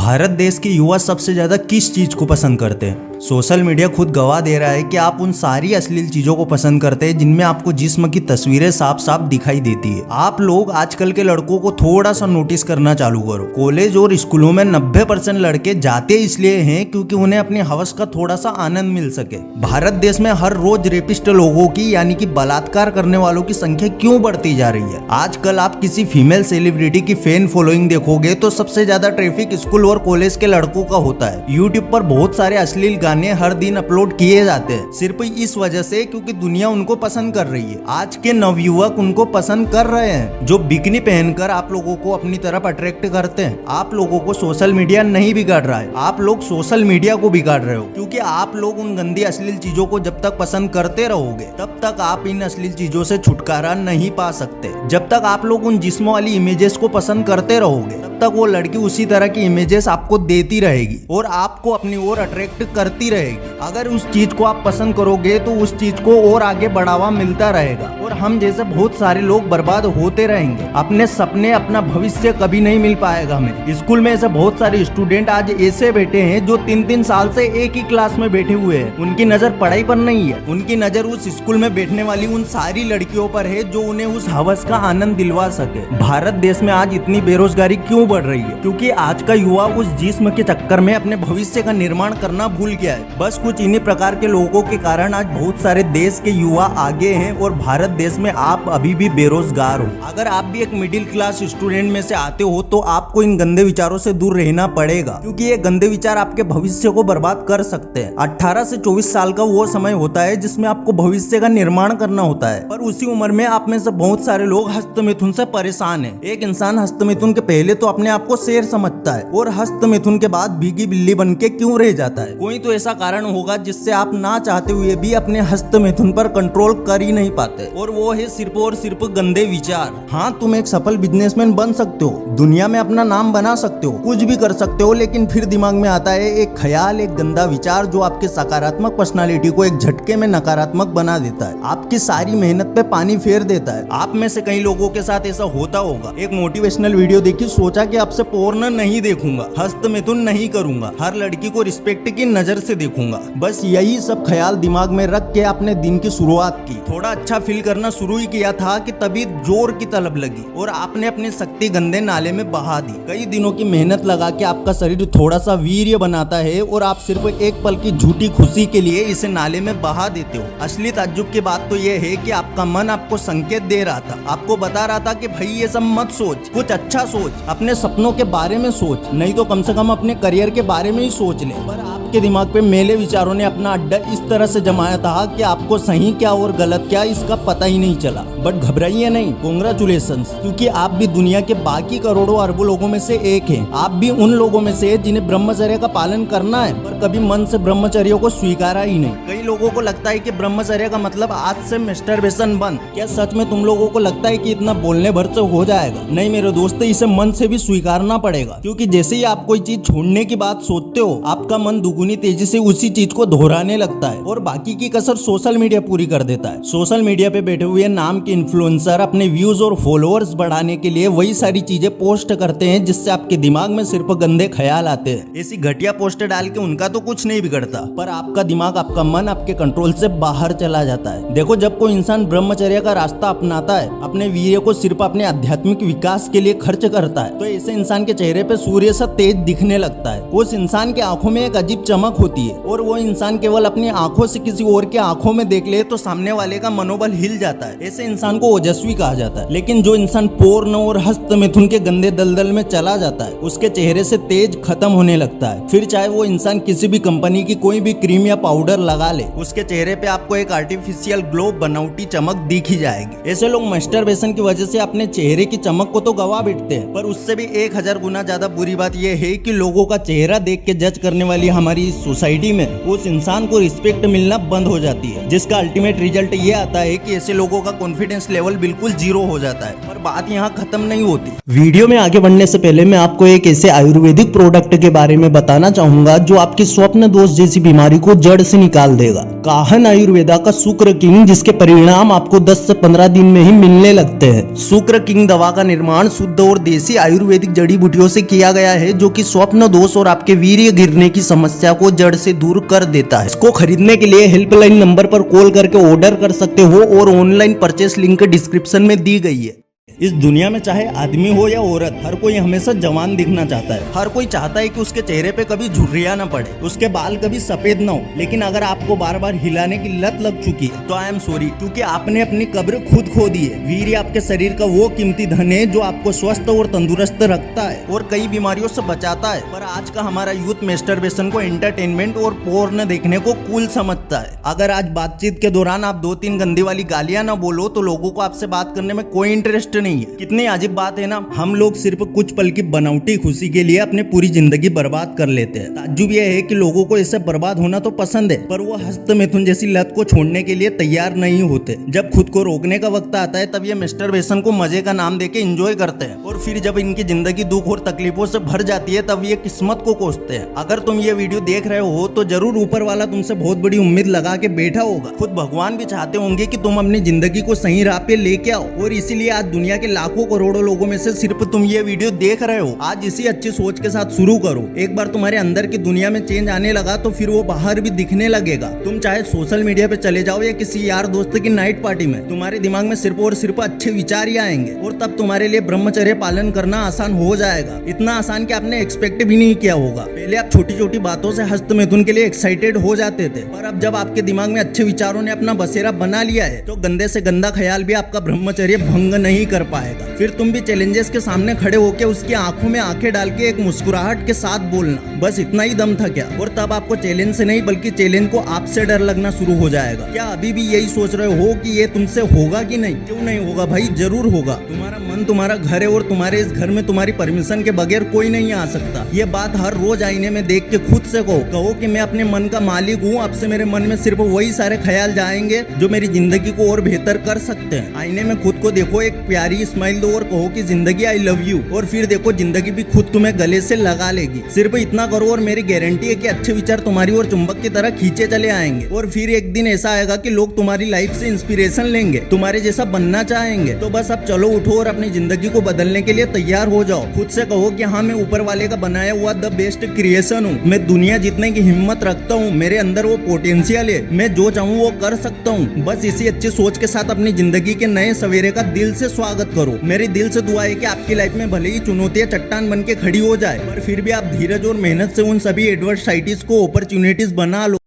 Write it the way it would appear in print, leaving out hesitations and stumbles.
भारत देश के युवा सबसे ज्यादा किस चीज को पसंद करते हैं? सोशल मीडिया खुद गवाह दे रहा है कि आप उन सारी अश्लील चीजों को पसंद करते हैं जिनमें आपको जिस्म की तस्वीरें साफ साफ दिखाई देती है। आप लोग आजकल के लड़कों को थोड़ा सा नोटिस करना चालू करो। कॉलेज और स्कूलों में 90% लड़के जाते इसलिए हैं क्योंकि उन्हें अपनी हवस का थोड़ा सा आनंद मिल सके। भारत देश में हर रोज रेपिस्ट लोगों की यानी कि बलात्कार करने वालों की संख्या क्यों बढ़ती जा रही है? आजकल आप किसी फीमेल सेलिब्रिटी की फैन फॉलोइंग देखोगे तो सबसे ज्यादा ट्रैफिक स्कूल और कॉलेज के लड़कों का होता है। यूट्यूब पर बहुत सारे अश्लील गाने हर दिन अपलोड किए जाते हैं सिर्फ इस वजह से क्योंकि दुनिया उनको पसंद कर रही है। आज के नवयुवक उनको पसंद कर रहे हैं जो बिकनी पहनकर आप लोगों को अपनी तरफ अट्रैक्ट करते हैं। आप लोगों को सोशल मीडिया नहीं बिगाड़ रहा है, आप लोग सोशल मीडिया को बिगाड़ रहे हो क्योंकि आप लोग उन गंदी अश्लील चीजों को जब तक पसंद करते रहोगे तब तक आप इन अश्लील चीजों से छुटकारा नहीं पा सकते। जब तक आप लोग उन जिस्मों वाली इमेजेस को पसंद करते रहोगे तब तक वो लड़की उसी तरह की इमेजेस आपको देती रहेगी और आपको अपनी ओर अट्रैक्ट करती रहेगी। अगर उस चीज को आप पसंद करोगे तो उस चीज को और आगे बढ़ावा मिलता रहेगा और हम जैसे बहुत सारे लोग बर्बाद होते रहेंगे। अपने सपने अपना भविष्य कभी नहीं मिल पाएगा हमें। स्कूल में ऐसे बहुत सारे स्टूडेंट आज ऐसे बैठे हैं जो 3-3 साल से एक ही क्लास में बैठे हुए हैं। उनकी नजर पढ़ाई पर नहीं है, उनकी नजर उस स्कूल में बैठने वाली उन सारी लड़कियों पर है जो उन्हें उस हवस का आनंद दिलवा सके। भारत देश में आज इतनी बेरोजगारी क्यों बढ़ रही है? क्योंकि आज का युवा उस जिस्म के चक्कर में अपने भविष्य का निर्माण करना भूल गया है। बस कुछ इन्हीं प्रकार के लोगों के कारण आज बहुत सारे देश के युवा आगे हैं और भारत देश में आप अभी भी बेरोजगार हो। अगर आप भी एक मिडिल क्लास स्टूडेंट में से आते हो तो आपको इन गंदे विचारों से दूर रहना पड़ेगा क्योंकि ये गंदे विचार आपके भविष्य को बर्बाद कर सकते हैं। 18 से 24 साल का वो समय होता है जिसमें आपको भविष्य का निर्माण करना होता है, पर उसी उम्र में आप में से बहुत सारे लोग हस्तमिथुन से परेशान है। एक इंसान हस्तमिथुन के पहले तो अपने आप को शेर समझता है और हस्तमिथुन के बाद भीगी बिल्ली बन के क्यों रह जाता है? कोई तो ऐसा कारण होगा जिससे आप ना चाहते हुए भी अपने हस्तमिथुन पर कंट्रोल कर ही नहीं पाते और वो है सिर्फ और सिर्फ गंदे विचार। हाँ, तुम एक सफल बिजनेसमैन बन सकते हो, दुनिया में अपना नाम बना सकते हो, कुछ भी कर सकते हो, लेकिन फिर दिमाग में आता है एक ख्याल, एक गंदा विचार जो आपके सकारात्मक पर्सनालिटी को एक झटके में नकारात्मक बना देता है, आपकी सारी मेहनत पे पानी फेर देता है। आप में से कई लोगों के साथ ऐसा होता होगा। एक मोटिवेशनल वीडियो देखी, सोचा कि अब से पोर्न नहीं देखूंगा, हस्तमिथुन नहीं करूंगा, हर लड़की को रिस्पेक्ट की नजर से देखूंगा। बस यही सब ख्याल दिमाग में रख के अपने दिन की शुरुआत की। थोड़ा अच्छा फील करना शुरू ही किया था कि तभी जोर की तलब लगी और आपने अपनी शक्ति गंदे नाले में बहा दी। कई दिनों की मेहनत लगा के आपका शरीर थोड़ा सा वीर्य बनाता है और आप सिर्फ एक पल की झूठी खुशी के लिए इसे नाले में बहा देते हो। असली ताज्जुब की बात तो यह है कि आपका मन आपको संकेत दे रहा था, आपको बता रहा था कि भाई ये सब मत सोच, कुछ अच्छा सोच, अपने सपनों के बारे में सोच, नहीं तो कम से कम अपने करियर के बारे में ही सोच ले। पर आपके दिमाग पे मेले विचारों ने अपना अड्डा इस तरह से जमाया था कि आपको सही क्या और गलत क्या इसका पता ही नहीं चला। बट घबराइए नहीं, कांग्रेचुलेशंस, क्योंकि आप भी दुनिया के बाकी करोड़ों अरबों लोगों में से एक हैं। आप भी उन लोगों में से जिन्हें ब्रह्मचर्य का पालन करना है पर कभी मन से ब्रह्मचर्य को स्वीकारा ही नहीं। कई लोगों को लगता है कि ब्रह्मचर्य का मतलब आज से मैस्टरबेशन बंद। क्या सच में तुम लोगों को लगता है कि इतना बोलने भर से हो जाएगा? नहीं मेरे दोस्त, इसे मन से भी स्वीकारना पड़ेगा क्योंकि जैसे ही आप कोई चीज छोड़ने की बात सोचते हो आपका मन दुगुनी तेजी से उसी चीज को दोहराने लगता है और बाकी की कसर सोशल मीडिया पूरी कर देता है। सोशल मीडिया पे बैठे हुए नाम के इन्फ्लुएंसर अपने व्यूज और फॉलोअर्स बढ़ाने के लिए वही सारी चीजें पोस्ट करते हैं जिससे आपके दिमाग में सिर्फ गंदे ख्याल आते हैं। ऐसी घटिया पोस्ट डाल के उनका तो कुछ नहीं बिगड़ता पर आपका दिमाग, आपका मन आपके कंट्रोल से बाहर चला जाता है। देखो, जब कोई इंसान ब्रह्मचर्य का रास्ता अपनाता है, अपने वीर्य को सिर्फ अपने आध्यात्मिक विकास के लिए खर्च करता है, तो ऐसे इंसान के चेहरे पे सूर्य सा तेज दिखने लगता है। उस इंसान की आंखों में एक अजीब चमक होती है और वो इंसान केवल अपनी आंखों से किसी और के आंखों में देख ले तो सामने वाले का मनोबल हिल जाता है। ऐसे इंसान को ओजस्वी कहा जाता है। लेकिन जो इंसान पोर्न और हस्तमिथुन के गंदे दलदल में चला जाता है उसके चेहरे से तेज खत्म होने लगता है। फिर चाहे वो इंसान किसी भी कंपनी की कोई भी क्रीम या पाउडर लगा ले, उसके चेहरे पे आपको एक आर्टिफिशियल ग्लो, बनावटी चमक दिख ही जाएगी। ऐसे लोग मास्टरबेशन की वजह से अपने चेहरे की चमक को तो गवा बैठते हैं, पर उससे भी 1000 गुना ज्यादा बुरी बात यह है कि लोगों का चेहरा देख के जज करने वाली हमारी सोसाइटी सोसाइटी में उस इंसान को रिस्पेक्ट मिलना बंद हो जाती है, जिसका अल्टीमेट रिजल्ट ये आता है कि ऐसे लोगों का कॉन्फिडेंस लेवल बिल्कुल जीरो हो जाता है। पर बात यहाँ खत्म नहीं होती। वीडियो में आगे बढ़ने से पहले मैं आपको एक ऐसे आयुर्वेदिक प्रोडक्ट के बारे में बताना चाहूंगा जो आपकी स्वप्न दोष जैसी बीमारी को जड़ से निकाल देगा। काहन आयुर्वेदा का शुक्र किंग, जिसके परिणाम आपको 10 से 15 दिन में ही मिलने लगते हैं। शुक्र किंग दवा का निर्माण शुद्ध और देसी आयुर्वेदिक जड़ी बूटियों से किया गया है, जो कि स्वप्न दोष और आपके वीर्य गिरने की समस्या को जड़ से दूर कर देता है। इसको खरीदने के लिए हेल्पलाइन नंबर पर कॉल करके ऑर्डर कर सकते हो और ऑनलाइन परचेस लिंक डिस्क्रिप्शन में दी गई है। इस दुनिया में चाहे आदमी हो या औरत, हर कोई हमेशा जवान दिखना चाहता है। हर कोई चाहता है कि उसके चेहरे पे कभी झुर्रियां ना पड़े, उसके बाल कभी सफेद ना हो। लेकिन अगर आपको बार बार हिलाने की लत लग चुकी है तो आई एम सॉरी, क्योंकि आपने अपनी कब्र खुद खो दी है। वीर्य आपके शरीर का वो कीमती धन है जो आपको स्वस्थ और तंदुरुस्त रखता है और कई बीमारियों से बचाता है। पर आज का हमारा यूथ मैस्टरबेशन को एंटरटेनमेंट और पोर्न देखने को कूल समझता है। अगर आज बातचीत के दौरान आप 2-3 गंदी वाली गालियां ना बोलो तो लोगों को आपसे बात करने में कोई इंटरेस्ट नहीं है। कितनी अजीब बात है ना, हम लोग सिर्फ कुछ पल की बनावटी खुशी के लिए अपनी पूरी जिंदगी बर्बाद कर लेते हैं। ताज्जुब यह है कि लोगों को इससे बर्बाद होना तो पसंद है, पर वो हस्त मिथुन जैसी लत को छोड़ने के लिए तैयार नहीं होते। जब खुद को रोकने का वक्त आता है तब ये मैस्टरबेशन को मजे का नाम देके एंजॉय करते हैं, और फिर जब इनकी जिंदगी दुख और तकलीफों से भर जाती है तब ये किस्मत को कोसते हैं। अगर तुम ये वीडियो देख रहे हो तो जरूर ऊपर वाला तुमसे बहुत बड़ी उम्मीद लगा के बैठा होगा। खुद भगवान भी चाहते होंगे कि तुम अपनी जिंदगी को सही राह पे लेके आओ, और इसीलिए आज दुनिया के लाखों करोड़ों लोगों में से सिर्फ तुम ये वीडियो देख रहे हो। आज इसी अच्छी सोच के साथ शुरू करो। एक बार तुम्हारे अंदर की दुनिया में चेंज आने लगा तो फिर वो बाहर भी दिखने लगेगा। तुम चाहे सोशल मीडिया पे चले जाओ या किसी यार दोस्त की नाइट पार्टी में, तुम्हारे दिमाग में सिर्फ और सिर्फ अच्छे विचार ही आएंगे, और तब तुम्हारे लिए ब्रह्मचर्य पालन करना आसान हो जाएगा। इतना आसान कि आपने एक्सपेक्ट भी नहीं किया होगा। पहले आप छोटी छोटी बातों से हस्त मिथुन के लिए एक्साइटेड हो जाते थे, पर अब जब आपके दिमाग में अच्छे विचारों ने अपना बसेरा बना लिया है तो गंदे से गंदा ख्याल भी आपका ब्रह्मचर्य भंग नहीं कर पाएगा। फिर तुम भी चैलेंजेस के सामने खड़े होकर उसकी आंखों में आंखें डाल के एक मुस्कुराहट के साथ बोलना, बस इतना ही दम था क्या? और तब आपको चैलेंज से नहीं बल्कि चैलेंज को आपसे डर लगना शुरू हो जाएगा। क्या अभी भी यही सोच रहे हो कि ये तुमसे होगा कि नहीं? क्यों नहीं होगा भाई, जरूर होगा। तुम्हारा मन तुम्हारा घर है और तुम्हारे इस घर में तुम्हारी परमिशन के बगैर कोई नहीं आ सकता। ये बात हर रोज आईने में देख के खुद से कहो कि मैं अपने मन का मालिक हूँ। अब से मेरे मन में सिर्फ वही सारे ख्याल जाएंगे जो मेरी जिंदगी को और बेहतर कर सकते हैं। आईने में खुद को देखो, एक प्यारी स्माइल दो और कहो कि जिंदगी आई लव यू, और फिर देखो जिंदगी भी खुद तुम्हें गले से लगा लेगी। सिर्फ इतना करो और मेरी गारंटी है कि अच्छे विचार तुम्हारी और चुंबक की तरह खींचे चले आएंगे, और फिर एक दिन ऐसा आएगा कि लोग तुम्हारी लाइफ से इंस्पिरेशन लेंगे, तुम्हारे जैसा बनना चाहेंगे। तो बस अब चलो उठो और अपनी जिंदगी को बदलने के लिए तैयार हो जाओ। खुद से कहो कि हाँ, मैं ऊपर वाले का बनाया हुआ द बेस्ट क्रिएशन हूँ। मैं दुनिया जीतने की हिम्मत रखता हूँ। मेरे अंदर वो पोटेंशियल है, मैं जो चाहूँ वो कर सकता हूँ। बस इसी अच्छी सोच के साथ अपनी जिंदगी के नए सवेरे का दिल से स्वागत करो। मेरी दिल से दुआ है कि आपकी लाइफ में भले ही चुनौतियां चट्टान बन के खड़ी हो जाए, पर फिर भी आप धीरज और मेहनत से उन सभी एडवर्साइटीज को अपॉर्चुनिटीज बना लो।